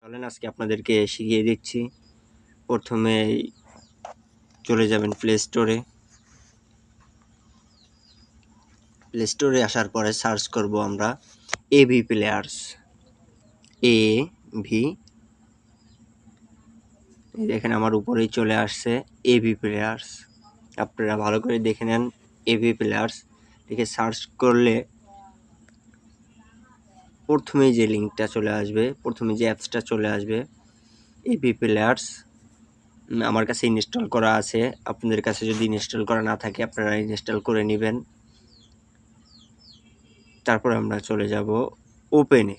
চলেন আজকে আপনাদেরকে শিখিয়ে দিচ্ছি। প্রথমে চলে যাবেন প্লে স্টোরে আসার পরে সার্চ করব আমরা এবি প্লেয়ার্স। দেখেন আমার উপরেই চলে আসছে এবি প্লেয়ার্স। আপনারা ভালো করে দেখে নেন এবি প্লেয়ার্স লিখে সার্চ করলে প্রথমেই যে লিঙ্কটা চলে আসবে, প্রথমে যে অ্যাপসটা চলে আসবে এবি প্লেয়ার্স। আমার কাছে ইনস্টল করা আছে, আপনাদের কাছে যদি ইনস্টল করা না থাকে আপনারা ইনস্টল করে নেবেন। তারপর আমরা চলে যাব ওপেনে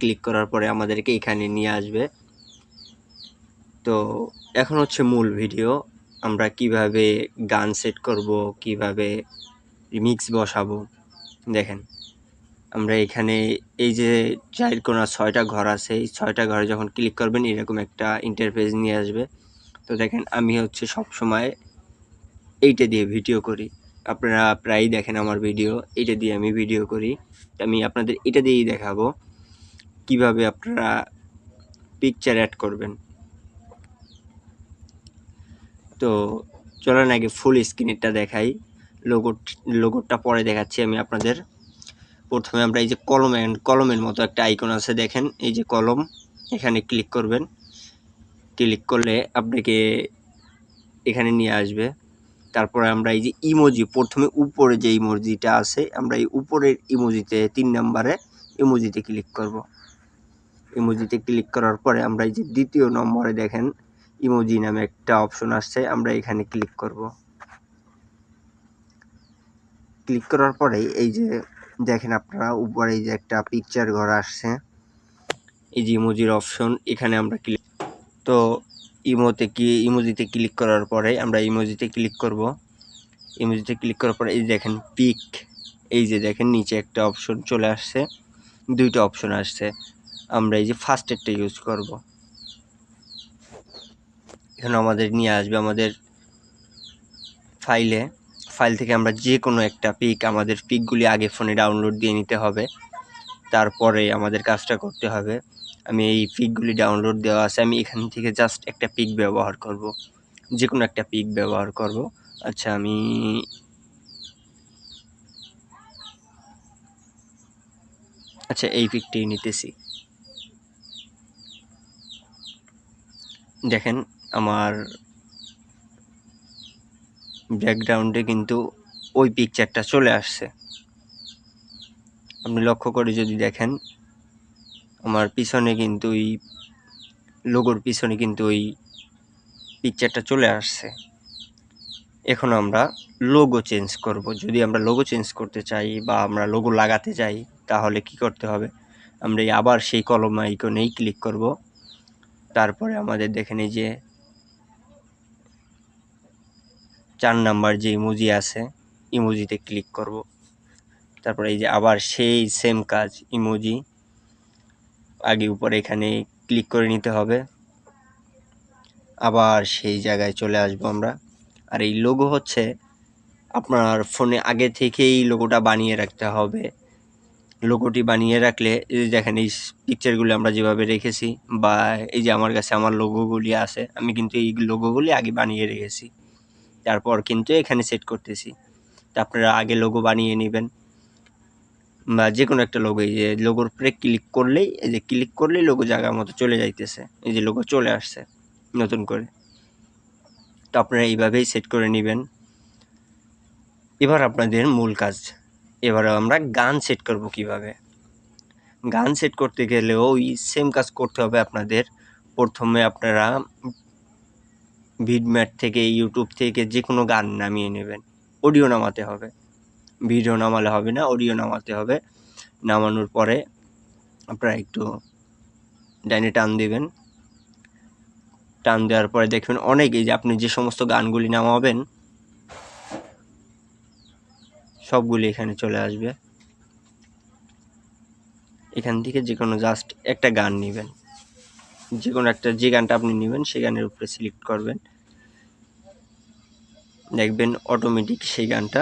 ক্লিক করার পরে আমাদেরকে এখানে নিয়ে আসবে। তো এখন হচ্ছে মূল ভিডিও, আমরা কিভাবে গান সেট করব, কিভাবে রিমিক্স বসাবো। দেখেন আমরা এখানে এই যে চার কোণা 6টা ঘর আছে, এই 6টা ঘরে যখন ক্লিক করবেন এরকম একটা ইন্টারফেস নিয়ে আসবে। তো দেখেন আমি হচ্ছে সব সময় এইটা দিয়ে ভিডিও করি, আপনারা প্রায়ই দেখেন আমার ভিডিও, এইটা দিয়ে আমি ভিডিও করি। আমি আপনাদের এটা দিয়েই দেখাবো কিভাবে আপনারা পিকচার অ্যাড করবেন। তো চলেন আগে ফুল স্ক্রিনটা দেখাই, লোগোটা পরে দেখাচ্ছি আমি আপনাদের। প্রথমে আমরা এই যে কলমের মতো একটা আইকন আছে, দেখেন এই যে কলম, এখানে ক্লিক করবেন। ক্লিক করলে আপনাকে এখানে নিয়ে আসবে। তারপরে আমরা এই যে ইমোজি, প্রথমে উপরে যে ইমোজিটা আছে আমরা এই উপরের ইমোজিতে 3 নম্বরে ইমোজিতে ক্লিক করব। ইমোজিতে ক্লিক করার পরে আমরা এই যে দ্বিতীয় নম্বরে দেখেন ইমোজি নামে একটা অপশন আসছে, আমরা এখানে ক্লিক করব। ক্লিক করার পরে এই যে দেখেন আপনারা উপরে এই যে একটা পিকচার ঘর আসছে, এই যে ইমোজির অপশন, এখানে আমরা ক্লিক। তো ইমোজিতে ক্লিক করার পরে আমরা ইমোজিতে ক্লিক করব। ইমোজিতে ক্লিক করার পরে এই যে দেখেন পিক, এই যে দেখেন নিচে একটা অপশন চলে আসছে, 2টা অপশন আসছে। আমরা এই যে ফার্স্টেরটা ইউজ করব। এখানে আমাদের নিয়ে আসবে আমাদের ফাইল থেকে আমরা যে কোনো একটা পিক, আমাদের পিকগুলি আগে ফোনে ডাউনলোড দিয়ে নিতে হবে, তারপরে আমাদের কাজটা করতে হবে। আমি এই পিকগুলি ডাউনলোড দেওয়া আছে, আমি এখান থেকে জাস্ট একটা পিক ব্যবহার করব, যে কোনো একটা পিক ব্যবহার করব। আচ্ছা আমি এই পিকটি নিতেছি। দেখেন আমার ব্যাকগ্রাউন্ডে কিন্তু ওই পিকচারটা চলে আসছে। আপনি লক্ষ্য করে যদি দেখেন আমার পিছনে কিন্তু ওই লোগোর পিছনে কিন্তু ওই পিকচারটা চলে আসছে। এখন আমরা লোগো চেঞ্জ করব। যদি আমরা লোগো চেঞ্জ করতে চাই বা আমরা লোগো লাগাতে চাই তাহলে কি করতে হবে, আমরা আবার সেই কলম আইকনেই ক্লিক করব। তারপরে আমাদের দেখেন এই যে 4 নাম্বার যে ইমোজি আছে, ইমোজিতে ক্লিক করব। তারপরে এই যে আবার সেই সেম কাজ, ইমোজি আগে উপরে এখানে ক্লিক করে নিতে হবে, আবার সেই জায়গায় চলে আসবো আমরা। আর এই লোগো হচ্ছে আপনার ফোনে আগে থেকেই লোগোটা বানিয়ে রাখতে হবে। লোগোটি বানিয়ে রাখলে এই যে দেখেন এই পিকচারগুলো আমরা যেভাবে রেখেছি, বা এই যে আমার কাছে আমার লোগোগুলি আছে, আমি কিন্তু এই লোগোগুলি আগে বানিয়ে রেখেছি, তারপর কিন্তু এখানে সেট করতেছি। তা আপনারা আগে লোগো বানিয়ে নেবেন, বা যে কোনো একটা লোগো, এই যে লোগোর উপরে ক্লিক করলেই, এই যে ক্লিক করলেই লোগো জায়গার মতো চলে যাইতেছে, এই যে লোগো চলে আসছে নতুন করে। তো আপনারা এইভাবেই সেট করে নেবেন। এবার আপনাদের মূল কাজ, এবারে আমরা গান সেট করব কিভাবে। গান সেট করতে গেলেও ওই সেম কাজ করতে হবে আপনাদের। প্রথমে আপনারা ভিডম্যাট থেকে, ইউটিউব থেকে যে কোনো গান নামিয়ে নেবেন, অডিও নামাতে হবে, ভিডিও নামালে হবে না, অডিও নামাতে হবে। নামানোর পরে আপনারা একটু ডাইনে টান দেবেন, টান দেওয়ার পরে দেখবেন অনেক, এই যে আপনি যে সমস্ত গানগুলি নামাবেন সবগুলি এখানে চলে আসবে। এখান থেকে যে কোনো জাস্ট একটা গান নেবেন, যে কোনো একটা, যে গানটা আপনি নেবেন সেই গানের উপরে সিলেক্ট করবেন, দেখবেন অটোমেটিক সেই গানটা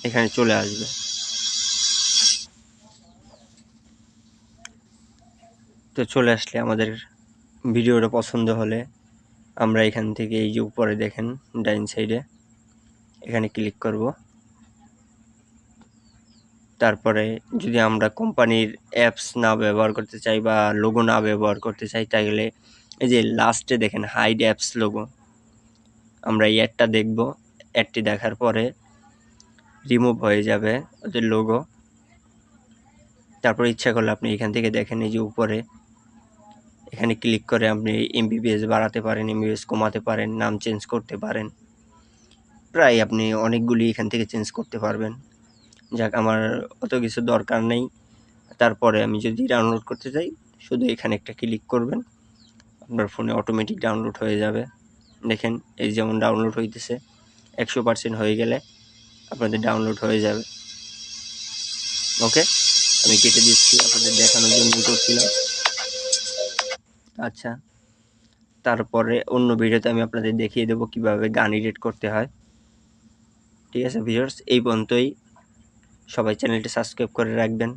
এখানে চলে আসবে। তো চলে আসলে আমাদের ভিডিওটা পছন্দ হলে আমরা এখান থেকে এই যে উপরে দেখেন ডাইন সাইডে এখানে ক্লিক করব। তারপরে যদি আমরা কোম্পানির অ্যাপস না ব্যবহার করতে চাই বা লোগো না ব্যবহার করতে চাই, তাহলে এই যে লাস্টে দেখেন হাইড অ্যাপস লোগো, আমরা এই অ্যাডটা দেখব। অ্যাডটি দেখার পরে রিমুভ হয়ে যাবে ওদের লোগো। তারপর ইচ্ছা করলে আপনি এখান থেকে দেখেন এই যে উপরে এখানে ক্লিক করে আপনি এমবিপিএস বাড়াতে পারেন, এমবিপিএস কমাতে পারেন, নাম চেঞ্জ করতে পারেন, প্রায় আপনি অনেকগুলি এখান থেকে চেঞ্জ করতে পারবেন। যাক, আমার অত কিছু দরকার নেই। তারপরে আমি যদি ডাউনলোড করতে চাই, শুধু এখানে একটা ক্লিক করবেন, আপনার ফোনে অটোমেটিক ডাউনলোড হয়ে যাবে। দেখেন এই যেমন ডাউনলোড হইতেছে, 100% হয়ে গেলে আপনাদের ডাউনলোড হয়ে যাবে। ওকে, আমি কেটে দিচ্ছি, আপনাদের দেখানোর জন্য করছিলাম। আচ্ছা, তারপরে অন্য ভিডিওতে আমি আপনাদের দেখিয়ে দেবো কিভাবে গান এডিট করতে হয়। ঠিক আছে ভিউয়ার্স, এই পর্যন্তই। সবাই চ্যানেলটি সাবস্ক্রাইব করে রাখবেন।